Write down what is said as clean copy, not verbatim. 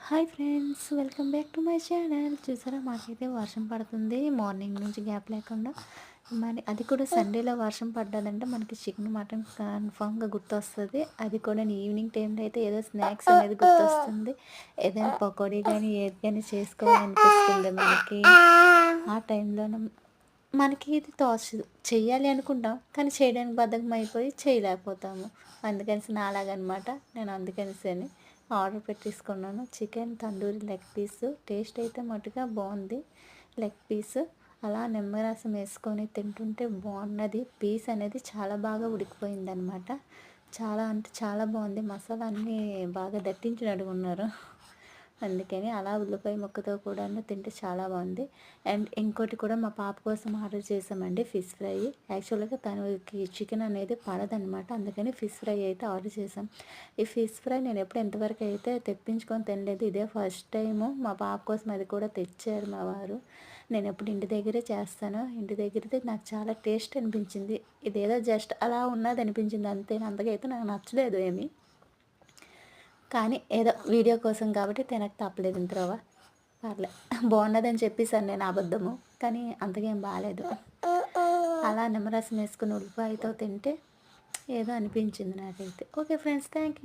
Hi friends, welcome back to my channel. చూసారా, మాకైతే వర్షం పడుతుంది మార్నింగ్ నుంచి గ్యాప్ లేకుండా. మరి అది కూడా సండేలో వర్షం పడ్డదంటే మనకి చికెన్ మటన్ కన్ఫామ్గా గుర్తొస్తుంది. అది కూడా ఈవినింగ్ టైంలో అయితే ఏదో స్నాక్స్ అనేది గుర్తొస్తుంది. ఏదైనా పకోడీ కానీ ఏది కానీ చేసుకోవాలనిపిస్తుంది మనకి. ఆ టైంలో మనకి ఇది తోచదు, చెయ్యాలి అనుకుంటాం కానీ చేయడానికి బద్ధకం అయిపోయి చేయలేకపోతాము. అందుకని నాలాగనమాట. నేను అందుకనిసని ఆర్డర్ పెట్టేసుకున్నాను chicken tandoori leg piece. Taste అయితే మటుగా బాగుంది. లెగ్ పీసు అలా నిమ్మరసం వేసుకొని తింటుంటే బాగున్నది. పీస్ అనేది చాలా బాగా ఉడికిపోయిందనమాట. చాలా అంటే చాలా బాగుంది. మసాలా అన్నీ బాగా దట్టించినట్టుగా ఉన్నారు. అందుకని అలా ఉల్లిపాయ ముక్కతో కూడా తింటే చాలా బాగుంది. అండ్ ఇంకోటి కూడా మా పాప కోసం ఆర్డర్ చేసామండి, ఫిష్ ఫ్రై. యాక్చువల్గా తనకి చికెన్ అనేది పడదనమాట, అందుకని ఫిష్ ఫ్రై అయితే ఆర్డర్ చేసాం. ఈ ఫిష్ ఫ్రై నేను ఎప్పుడు ఎంతవరకు అయితే తెప్పించుకొని తినలేదు, ఇదే ఫస్ట్ టైము. మా పాప కోసం అది కూడా తెచ్చారు మా వారు. నేను ఎప్పుడు ఇంటి దగ్గరే చేస్తాను. ఇంటి దగ్గరదే నాకు చాలా టేస్ట్ అనిపించింది. ఇదేదో జస్ట్ అలా ఉన్నది అనిపించింది అంతే, అంతగా అయితే నాకు నచ్చలేదు ఏమి. కానీ ఏదో వీడియో కోసం కాబట్టి తినక తప్పలేదు. ఇంతలోవా పర్లే, బాగున్నదని చెప్పేసాను నేను అబద్ధము, కానీ అంతకేం బాగాలేదు. అలా నిమ్మరసం వేసుకుని ఉల్లిపాయతో తింటే ఏదో అనిపించింది నాకైతే. Okay friends, thank you.